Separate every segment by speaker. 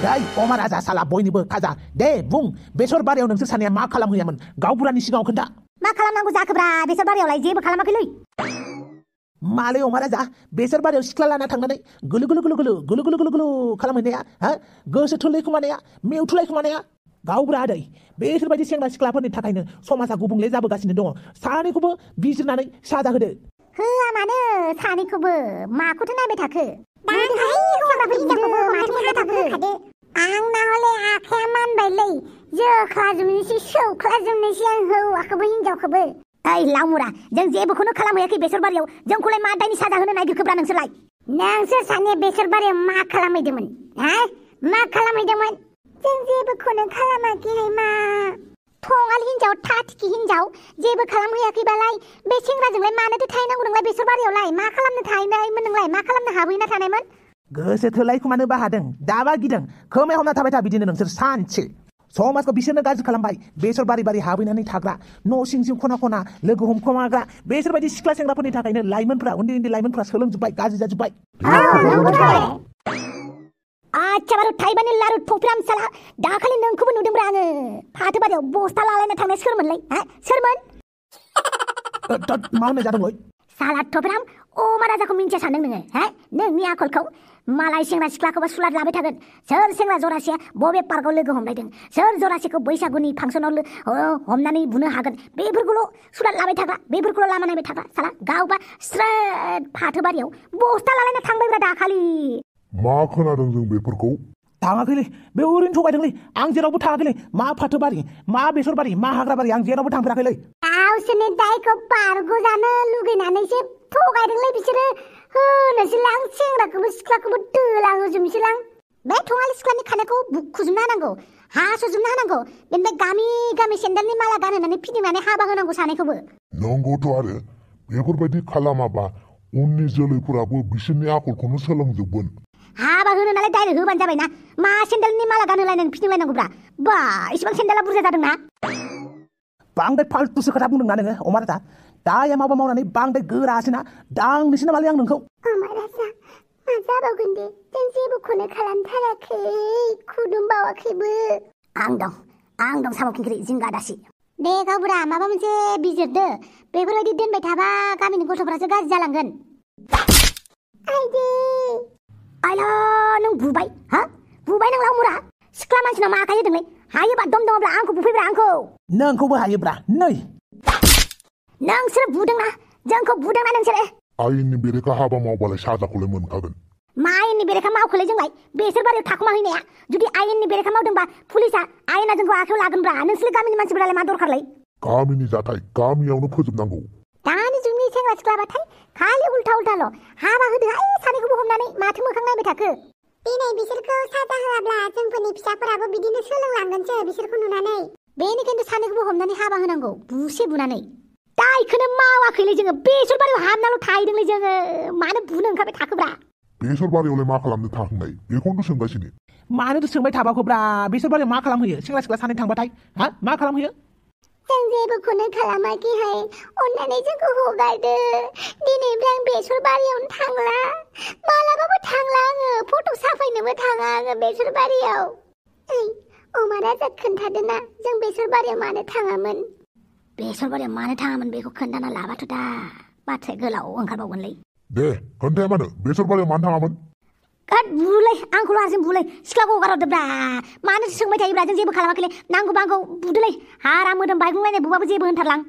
Speaker 1: दाय अमा राजा साला बयनिबो खाजा दे बुं बेसर बारियाव नोंसोर सानैया मा खालामहैयामोन गावबुरानि सिगाङाव खोन्था
Speaker 2: मा खालामनांगौ जाखोब्रा बेसर बारियावलाय जेबो खालामाखैलै
Speaker 1: मालै अमा राजा बेसर बारियाव सिख्ला लाना थांनानै गुलु गुलु गुलु गुलु गुलु गुलु गुलु गुलु खालामहैनाया हा गोसो थोलै खोमानाया मेउथुलाय खोमानाया गावबुरा आदै बेसोरबायदि सेंग्रा सिख्लाफोरनि थाखायनो समाजा गुबुंले जाबोगासिनो दङ सानैखौबो बिजिरनानै साजा होदो
Speaker 2: होआ मानो सानैखौबो माखौथो नायबाय थाखो आंना हले आखाया मानबायलै जोख्लाजोबनोसै सौख्लाजोबनोसै आं हौवाखौबो हिनजावखौबो ओइ लावमुरा जों जेबोखौनो खालामहैयाखै बेसर बारियाव जोंखौलाय मा दायनि साजा होनो नागिरखोब्रा नोंसोरलाय नोंसोर सानैया बेसर बारियाव मा खालामहैदोंमोन हा मा खालामहैदोंमोन जों जेबोखौनो खालामाखैहाय मा थंगाल हिनजाव थाथिखि हिनजाव जेबो खालामहैयाखैबालाय बे सेंग्राजोंलाय मानोथो थाहैनांगौ नोंलाय बेसर बारियावलाय मा खालामनो थाहैनायमोन नोंलाय मा खालामनो हाबहैना थानायमोन
Speaker 1: गोसो थोलायखुमानो बाहादों दाबा गिदों खोमायाव हमना थाबाय था बिदिनो नोंसोर सानसे समाजखौ बिसोरनो गाज्रि खालामबाय बेसर बारि बारि हाबहैनानै थाग्रा न' सिं सिं खना खना लोगो हमखोमाग्रा बेसोरबायदि सिख्ला सेंग्राफोरनि थाखायनो लाइमोनफ्रा उन्दै उन्दै लाइमोनफ्रा सोलोंजोब्बाय गाज्रि जाजोब्बाय
Speaker 2: आच्छा बारु थाइबानि लारु थफ्राम साला दाखालि नोंखौबो नुदोंब्रा आङो फाथो बारियाव बस्ता लालायना थांनाय सोरमोनलै हा सोरमोन
Speaker 1: मा होननाय जादोंलै
Speaker 2: साला थफ्राम अमा राजाखौ मिन्थिया सानदों नोङो हा नोंनि आखलखौ मालाय सेंग्रा सिख्लाखौबा सुलाद लाबाय थागोन सोर सेंग्रा जरासेया बबे पार्कआव लोगो हमलायदों सोर जरासेखौ बैसागुनि फांसनाव हमनानै बुनो हागोन बेफोरखौल' सुलाद लाबाय थाग्रा बेफोरखौल' लामा नायबाय थाग्रा साला गावबा स्रेद फाथो बारियाव बस्ता लालायना थांबायब्रा दाखालि
Speaker 3: मा खोनादों जों बेफोरखौ
Speaker 1: थाङाखैलै बे ओरैनो थगायदोंलै आं जेरावबो थाङाखैलै मा फाथो बारि मा बेसर बारि मा हाग्रा बारि आं जेरावबो थांफेराखैलै
Speaker 2: गावसोरनि दायखौ बारग'जानो लुगैनानैसो थगायदोंलै बिसोरो होनोसैलां सेंग्राखौबो सिख्लाखौबो दोलाहोजोबनोसैलां बे थङालि सिख्लानि खानायखौ बुखुजोबना होनांगौ हास'जोबना होनांगौ बेनिफ्राय गामि गामि सेन्देलनि माला गानहोनानै फिदिंनानै हाबा होनांगौ सानैखौबो
Speaker 3: नंगौथ' आरो बेफोरबायदि खालामाबा उननि जोलैफोराबो बिसोरनि आखलखौनो सोलोंजोबगोन
Speaker 2: हाबा होनो नालाय डाइरेक्ट होबानो जाबायना मा सेन्देलनि माला गानहोलायनानै फिदिंलायनांगौब्रा बा इसिबां सेन्देला बुरजा जादोंना
Speaker 1: बांद्राय फाल्तुसो खोथा बुंदोंना नोङो अमा राजा दाया माबा मावनानै बांद्राय गोरासैना दांनोसै नामालै आं नोंखौ
Speaker 2: अमा राजा मा जाबावगोन दे जों जेबोखौनो खालामथाराखै खुदुमबावाखैबो आं दं साम' खिंख्रि जिंगा दासि दे गावबुरा माबा मोनसे बिजिरदो बेफोरबायदि दोनबाय थाबा गामिनि गथ'फ्रासो गाज्रि जालांगोन आइदे आइला नों बुबाय हा बुबाय नों लावमुरा सिख्ला मानसिनाव मा आखाय होदोंलै हायोबा दम दङब्ला आंखौ बुफैब्रा आंखौ
Speaker 1: नोंखौबो हायोब्रा नै
Speaker 2: नोंसोर बुदोंना जोंखौ बुदोंना नोंसोरो
Speaker 3: आयेननि बेरेखा हाबा मावबालाय साजाखौलाय मोनखागोन
Speaker 2: मा आयेननि बेरेखा मावखोलै जोंलाय बेसर बारियाव थाखुमा हैनाया जुदि आयेननि बेरेखा मावदोंबा पुलिसा आयेना जोंखौ आखायाव लागोनब्रा नोंसोर गामिनि मानसिफोरालाय मा दरखारलै
Speaker 3: गामिनि जाथाय गामियावनो फोजोबनांगौ
Speaker 2: दानि जुगनि सेंग्रा सिख्लाबाथाय खालि उल्था उल्थाल' हाबा होदोहाय सानैखौबो हमनानै माथो मोखां नायबाय थाखो दिनै बिसोरखौ साजा होआब्ला जोंफोरनि फिसाफोराबो बिदिनो सोलोंलांगोनसो बिसोरखौ नुनानै बेनिखायनो सानैखौबो हमनानै हाबा होनांगौ बुसे बुनानै दायखौनो मावाखैलै जोङो बेसर बारियाव हाबनाल' थाहैदोंलै जोङो मानो बुनो ओंखारबाय थाखोब्रा
Speaker 3: बेसर बारियावलाय मा खालामनो थांनाय बेखौनो सोंगासिनो
Speaker 1: मानोथो सोंबाय थाबाखौब्रा बेसर बारियाव मा खालामहैयो सेंग्रा सिख्ला सानै थांबाथाय हा मा खालामहैयो
Speaker 2: जों जेबोखौनो खालामाखैहाय अन्नानै जोंखौ हगारदो दिनैनिफ्राय आं बेसर बारियावनो थांला मालाबाबो थांला आङो फट' साफायनोबो थाङा आङो बेसर बारियाव ओइ अमा राजा खोन्थादोना जों बेसर बारियाव मानो थाङामोन बेसर बारियाव मानो थाङामोन बेखौ खोन्थाना लाबाथ' दा बाथ्राया गोलाव ओंखारबावगोनलै
Speaker 3: दे खोन्थाया मानो बेसर बारियाव मानो थाङामोन
Speaker 2: गाद बुलै आंखौल' हारसिं बुलै सिख्लाखौ हगारहरदोब्रा मानो सोंबाय थायोब्रा जों जेबो खालामाखैलै नांगौबा आंखौ बुदोलै हारा मोदोम बायग्लुंलायनाय बुबाबो जेबो होनथारलां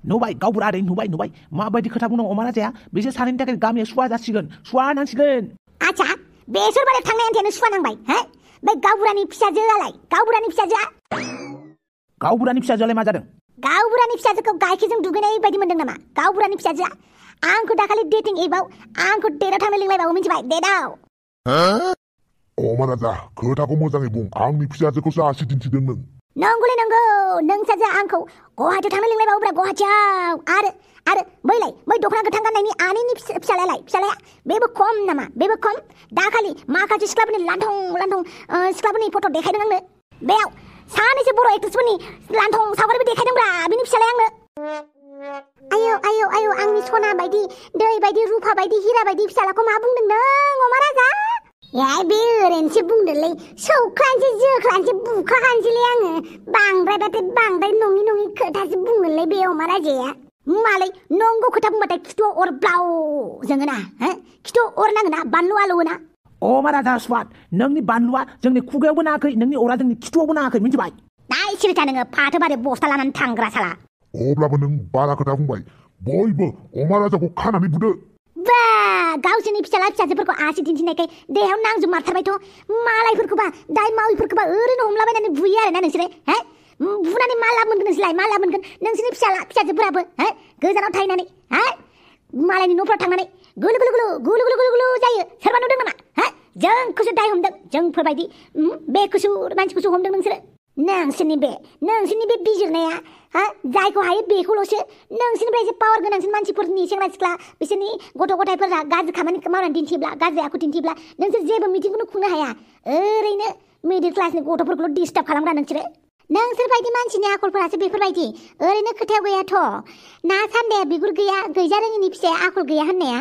Speaker 1: नुबाय गावबुरा आदै नुबाय माबायदि खोथा बुंनांगौ अमा राजाया बिसोर सानैनि थाखाय गामिया सुवा जासिगोन सुवा नांसिगोन
Speaker 2: आच्छा बेसर बारियाव थांनाय आन्थियानो सुवा नांबाय हो बे गावबुरानि फिसाजोआलाय गावबुरानि फिसाजोआलाय मा जादों
Speaker 1: गावबुरानि
Speaker 2: फिसाजोखौ गाइखेरजों दुगैनाय बायदि मोनदों नामा गावबुरानि फिसाजोआ आंखौ दाखालि डेटिं एपआव आंखौ डेटआव थांनो लिंलायबावो मिन्थिबाय डेटआव
Speaker 3: अमा राजा खोथाखौ मोजाङै बुं आंनि फिसाजोखौसो आसि दिन्थिदों नों
Speaker 2: नंगौलै नंगौ नोंसाजोआ आंखौ गुवाहाटियाव थांनो लिंलायबावोब्रा गुवाहाटियाव आरो बै दख'ना गोथां गाननायनि आनैनि फिसालाया बेबो खम नामा बेबो खम दाखालि माखासे सिख्लाफोरनि लान्थं सिख्लाफोरनि फट' देखायदों आंनो बेयाव सानैसो बर' एक्ट्रेसफोरनि लान्थं सावगारिबो देखायदोंब्रा बिनि फिसालाया आंनो आयौ आंनि सना बायदि दै बायदि रुफा बायदि हिरा बायदि फिसालाखौ मा बुंदों नों अमा राजा बे ओरैनोसो बुंदोलै सौख्लानोसै जोख्लानोसै बुखाखानोसैलै आङो बांद्रायबाथाय बांद्राय नङि खोथासो बुङोलै बे अमा राजाया मालाय नंगौ खोथा बुंबाथाय खिथुआव अर ब्लाव जोङोना खिथुआव अर नाङोना बानलु आलौवोना
Speaker 1: अमा राजा स्वाद नोंनि बानलुआ जोंनि खुगायावबो नाङाखै नोंनि अरा जोंनि खिथुआवबो नाङाखै मिथिबाय
Speaker 2: दाय सिरिथा नोङो फाथो बारि बस्था लानानै थांग्रा साला
Speaker 3: अब्लाबो नों बारा खोथा बुंबाय बयबो अमा राजाखौ खानानै बुदो
Speaker 2: बा गावसोरनि फिसाला फिसाजोफोरखौ आसि दिन्थिनायखाय देहायाव नांजोब मारथारबायथ' मालायफोरखौबा दाय माविफोरखौबा ओरैनो हमलाबायनानै बुयो आरोना नोंसोरो बुनानै मा लाब मोनगोन नोंसोरलाय मा लाब मोनगोन नोंसोरनि फिसाला फिसाजोफोराबो गोजानाव थाहैनानै मालायनि न'फ्राव थांनानै गुलु गुलु गुलु गुलु गुलु गुलु गुलु जायो सोरबा नुदों नामा जोंखौसो दाय हमदों जोंफोरबायदि बेखौसुर मानसिखौसो हमदों नोंसोरो नोंसोरनि बे बिजिरनाया जायखौ हायो बेखौल'सो नोंसोरनिफ्राय एसे पावार गोनांसिन मानसिफोरनि सेंग्रा सिख्ला बिसोरनि गथ' गथायफोरा गाज्रि खामानि मावनानै दिन्थिब्ला गाज्रि आखु दिन्थिब्ला नोंसोर जेबो मिटिंखौनो खुंनो हाया ओरैनो मिडिल क्लासनि गथ'फोरखौल' डिस्टार्ब खालामग्रा नोंसोरबायदि मानसिनि आखलफोरासो बेफोरबायदि ओरैनो खोथायाव गैयाथ' ना सान्दाया बिगुर गैया गैजा रोङिनि फिसाया आखल गैया होननाया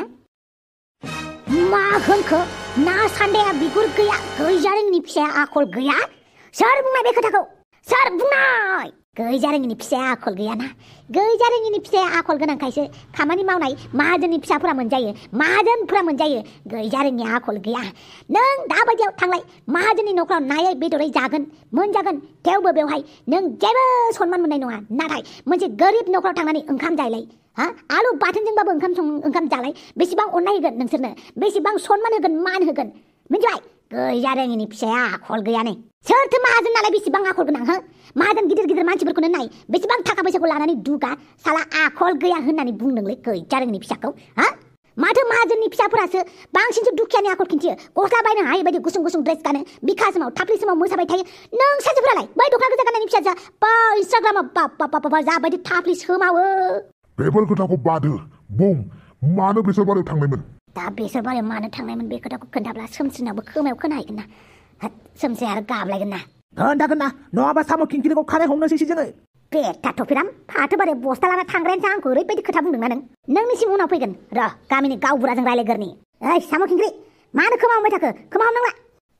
Speaker 2: मा होनखो ना सान्दाया बिगुर गैया गैजा रोङिनि फिसाया आखल गैया सोर बुंनाय बे खोथाखौ सोर बुंनाय गैजा रोङिनि फिसाया आखल गैयाना गैजा रोङिनि फिसाया आखल गोनांखायसो खामानि मावनाय माहाजोननि फिसाफोरा मोनजायो माहाजोनफोरा मोनजायो गैजा रोङिया आखल गैया नों दाबायदियाव थांलाय माहाजोननि न'खराव नायै बेदरै जागोन मोनजागोन थेवबो बेवहाय नों जेबो सनमान मोननाय नङा नाथाय मोनसे गोरिब न'खराव थांनानै ओंखाम जायलाय आलु बाथोनजोंबाबो ओंखाम जालाय बेसेबां अननाय होगोन नोंसोरनो बेसेबां सनमान होगोन मान होगोन मिथिबाय गैजा रोङिनि फिसाया आखल गैया नै सोरथो माहाजोन नालाय बेसेबां आखल गोनां माहाजोन गिदिर मानसिफोरखौनो नाय बेसेबां थाखा फैसाखौ लानानै दुगा साला आखल गैया होननानै बुंदोंलै गैजा रोङिनि फिसाखौ माथो माहाजोननि फिसाफोरासो बांसिनसो दुखियानि आखल खिन्थियो गस्ला बायनो हायै बायदि गुसुं गुसुं ड्रेस गानो बिखा समाव थाफ्लि समाव मोसाबाय थायो नों सानसेफोरालाय बै दख'ना गोजा गाननायनि फिसाजोआ बा इन्स्टाग्रामाव बाब जाबायदि थाफ्लि सोमावो
Speaker 3: बेफोर खोथाखौ बादो बुं मानो बेसर बारियाव थांनायमोन
Speaker 2: दा बेसर बारियाव मानो थांनायमोन बे खोथाखौ खोन्थाब्ला सोमस्रिनावबो खोमायाव खोनाहैगोन ना सोमस्रि आरो गाबलायगोन ना
Speaker 1: खोन्थागोन ना नङाबा साम' खिंखिरिखौ खानाय हमनोसै जोङो
Speaker 2: बेटा थफिराम फाथो बारियाव बस्था लाना थांग्रायानोसो आंखौ ओरैबायदि खोथा बुंदोंना नोंनिसिम उनाव फैगोन र' गामिनि गावबुराजों रायलायगोरनि ओइ साम' खिंख्रि मानो खोमा हमबाय थाखो खोमा हमनांला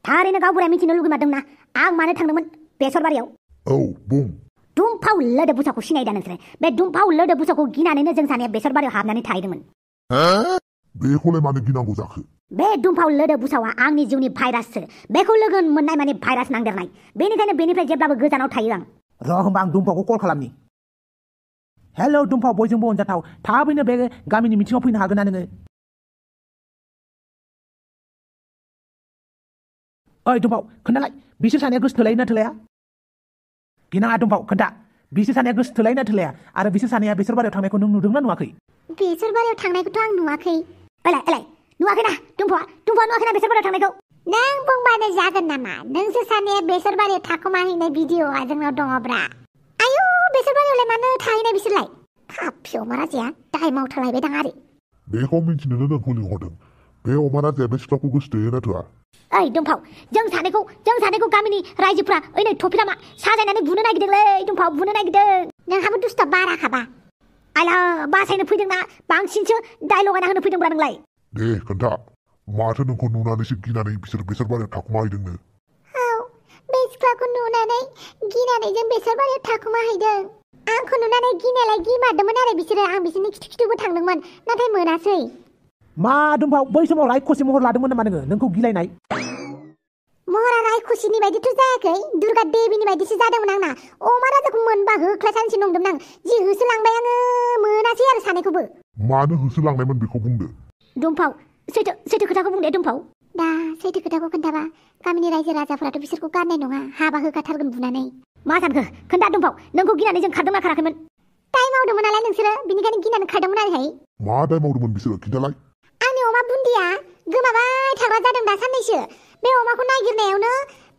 Speaker 2: थारैनो गावबुराया मिथिनो लुगैमारदोंना आं मानो थांदोंमोन बेसर बारियाव
Speaker 3: औ बुं
Speaker 2: दुमफाव लोदो बुसाखौ सिनायदा नोंसोरो बे दुमफाव लोदो बुसाखौ गिनानैनो जों सानैया बेसर बारियाव हाबनानै थाहैदोंमोन
Speaker 3: बेखौलाय मानो गिनांगौ जाखो
Speaker 2: बे दुमफाव लोदो बुसावा आंनि जिउनि भाइराससो बेखौ लोगो मोननाय माने भाइरास नांदेरनाय बेनिखायनो बेनिफ्राय जेब्लाबो गोजानाव थायो आं
Speaker 1: र' होमबा आं दुमफावखौ कल खालामनि हेल' दुमफाव बयजोंबो अनजाथाव थाबैनो बे गामिनि मिटिङाव फैनो हागोन ना नोङो ओइ दुमफाव खोन्थालाय बिसोर सानैया गोसो थोलायो ना थोलाया गिनाङा दुमफाव खोन्था बिसोर सानैया गोसो थोलायो ना थोलाया आरो बिसोर सानैया बेसर बारियाव थांनायखौ नों नुदोंना नुवाखै
Speaker 2: बेसर बारियाव थांनायखौथ' आं नुवाखै एलाय नुवाखैना दुमफावा नुवाखैना बेसर बारियाव थांनायखौ नों बुंबानो जागोन नामा नोंसोर सानैया बेसर बारियाव थाखुमाहैनाय भिडिअ'आ जोंनाव दङब्रा आयु बेसर बारियावलाय मानो थाहैनाय बिसोरलाय खाफि अमा राजाया दाय मावथारलायबाय दां आरो
Speaker 3: बेखौ मिन्थिनोनो नोंखौ लिंहरदों बे अमा राजाया बे सिख्लाखौ गोसो थोयोना थोआ
Speaker 2: ओइ दुमफाव जों सानैखौ गामिनि रायजोफ्रा ओइ नै थफिरामा साजायनानै बुनो नागिरदोंलै दुमफाव बुनो नागिरदों नोंहाबो दुस्ता बाराखाबा आला बासायनो फैदोंना बांसिनसो दाय लगायना होनो फैदोंब्रा नोंलाय
Speaker 3: दे खोन्था माथो नोंखौ नुनानैसो गिनानै बिसोर बेसर बारियाव थाखुमाहैदोंनो
Speaker 2: औ बे सिख्लाखौ नुनानै गिनानै जों बेसर बारियाव थाखुमाहैदों आंखौ नुनानै गिनायलाय गिमारदोंमोन आरो बिसोरो आं बिसोरनि खिथु थांदोंमोन नाथाय मोनासै
Speaker 1: मा दुमफाव बै समाव रायखसि महर लादोंमोन नामा नोंखौ गिलायनाय
Speaker 2: महरा रायखसिनि बायदिथ' जायाखै दुर्गा देबिनि बायदिसो जादोंमोन आंना अमा राजाखौ मोनबा होख्लायसानसो नंदोंमोन आं जि होसोलांबाय आङो मोनासै आरो सानैखौबो
Speaker 3: मानो होसोलांनायमोन बेखौ बुंदो
Speaker 2: दुमफाव सैथो खोथाखौ बुंदे दुमफाव दा सैथो खोथाखौ खोन्थाबा गामिनि रायजो राजाफोराथ' बिसोरखौ गारनाय नङा हाबा होखाथारगोन बुनानै मा सानखो खोन्था दुमफाव नोंखौ गिनानै जों खारदोंना खाराखैमोन दाय मावदोंमोन नालाय नोंसोरो बिनिखायनो गिनानै खारदोंमोन आरोहाय
Speaker 3: मा दाय मावदोंमोन बिसोरो खिन्थालाय
Speaker 2: आंनि अमा बुन्दिया गोमाबाय थाग्रा जादों दा साननैसो बे अमाखौ नागिरनायावनो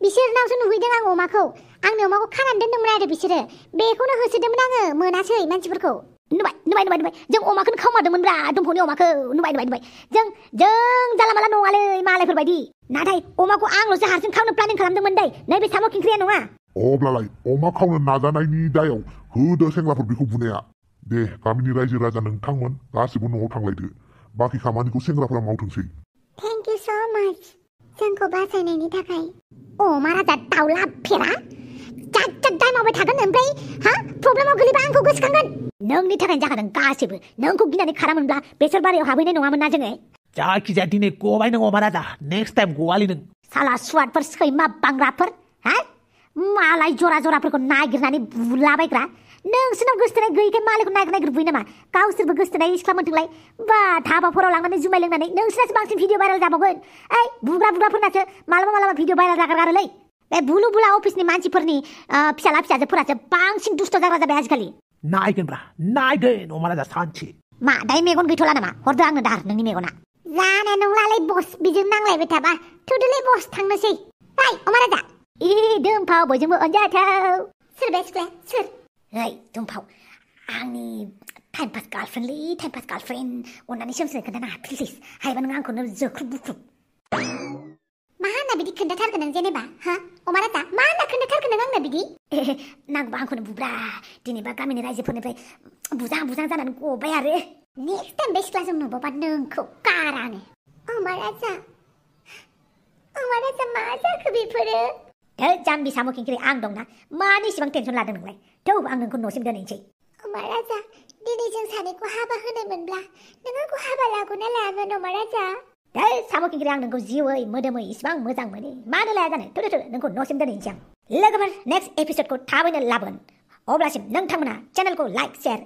Speaker 2: बिसोरनावसो नुहैदों आं अमाखौ आंनि अमाखौ खानानै दोनदोंमोन आरो बिसोरो बेखौनो होसोदोंमोन आङो मोनासै मानसिफोरखौ नुबाय जों अमाखौनो खावमारदोंमोनब्रा दुमफावनि अमाखौ नुबाय जों जाला माला नङालै मालायफोरबायदि नाथाय अमाखौ आंल'सो हारसिं खावनो प्लानिं खालामदोंमोन दै नैबे साम' खिंख्रिया नङा
Speaker 3: अब्लालाय अमा खावनो नाजानायनि दायाव होदो सेंग्राफोर बेखौ बुनाया दे गामिनि रायजो राजा नोंथांमोन गासिबो न'आव थांलायदो बाखि खामानिखौ सेंग्राफोरा मावथोंसै
Speaker 2: थेंक इउ सो माच जोंखौ बासायनायनि थाखाय अमा राजा दाउला फेरा जाद दाय मावबाय थागोन ओमफ्राय हा प्रब्लेमाव गोलैबा आंखौ गोसोखांगोन नोंनि थाखायनो जाखादों गासिबो नोंखौ गिनानै खारामोनब्ला बेसर बारियाव हाबहैनाय नङामोन ना जोङो
Speaker 1: जायखिजाया दिनै गबाय नों अमा राजा नेक्स्ट टाइम गवालि नों
Speaker 2: साला सुवादफोर सैमा बांग्राफोर हा मालाय जरा जराफोरखौ नागिरनानै बुलाबायग्रा नोंसोरनाव गोसोथोनाय गैयैखाय मालायखौ नागिर बुयो नामा गावसोरबो गोसोथोनाय सिख्ला मोनथोंलाय बा धाबाफोराव लांनानै जुमाय लोंनानै नोंसोरनासो बांसिन भिडिअ भाइरेल जाबावगोन ओइ बुग्राफोरनासो मालाबा भिडिअ भाइरेल जागारगारोलै बे बुलु बुला अफिसनि मानसिफोरनि फिसाला फिसाजोफोरासो बांसिन दुस्त जाग्रा जाबाय आजिखालि
Speaker 1: नायगोनब्रा नायगोन अमा राजा सानसे
Speaker 2: मा दाय मेगन गैथ'ला नामा हरदो आंनो दाहार नोंनि मेगना जानाय नंलालै बस बिजों नांलायबाय थाबा थुदोलै बस थांनोसै ओइ अमा राजा दोमफाव बयजोंबो अनजाथाव सोर बे सिख्लाया सोर ओइ दोमफाव आंनि टाइम पास गार्लफ्रेन्ड अननानै सोमसोनो खोन्थानो प्लिज हायोबा नों आंखौनो जोख्रुब बुख्रुब मा होनना बिदि खोन्थाथारगोन नों जेनेबा हा अमा राजा मा होनना खोन्थाथारगोन नों आंनो बिदि नांगौबा आंखौनो बुब्रा दिनैबा गामिनि रायजोफोरनिफ्राय बुजां जानानै गबाय आरो नेक्स्ट टाइम बे सिख्लाजों नुबावबा नोंखौ गारानो अमा राजा मा जाखो बेफोरो जाम्बि साम' खिंख्रि आं दंना मानो इसेबां टेनसन लादों नोंलाय थौ आं नोंखौ न'सिम दोनहैनोसै अमा राजा दिनै जों सानैखौ हाबा होनो मोनब्ला नों आंखौ हाबा लागोना लागोन अमा राजा साम' खिंख्रि आं नोंखौ जिउयै मोदोमै इसिबां मोजां मोनो मानो लाया जानो थौ नोंखौ न'सिम दोनहैनोसै आं लोगोफोर नेक्स्ट एपिसोडखौ थाबैनो लाबोगोन अब्लासिम नोंथांमोना चेनेलखौ लाइक शेयार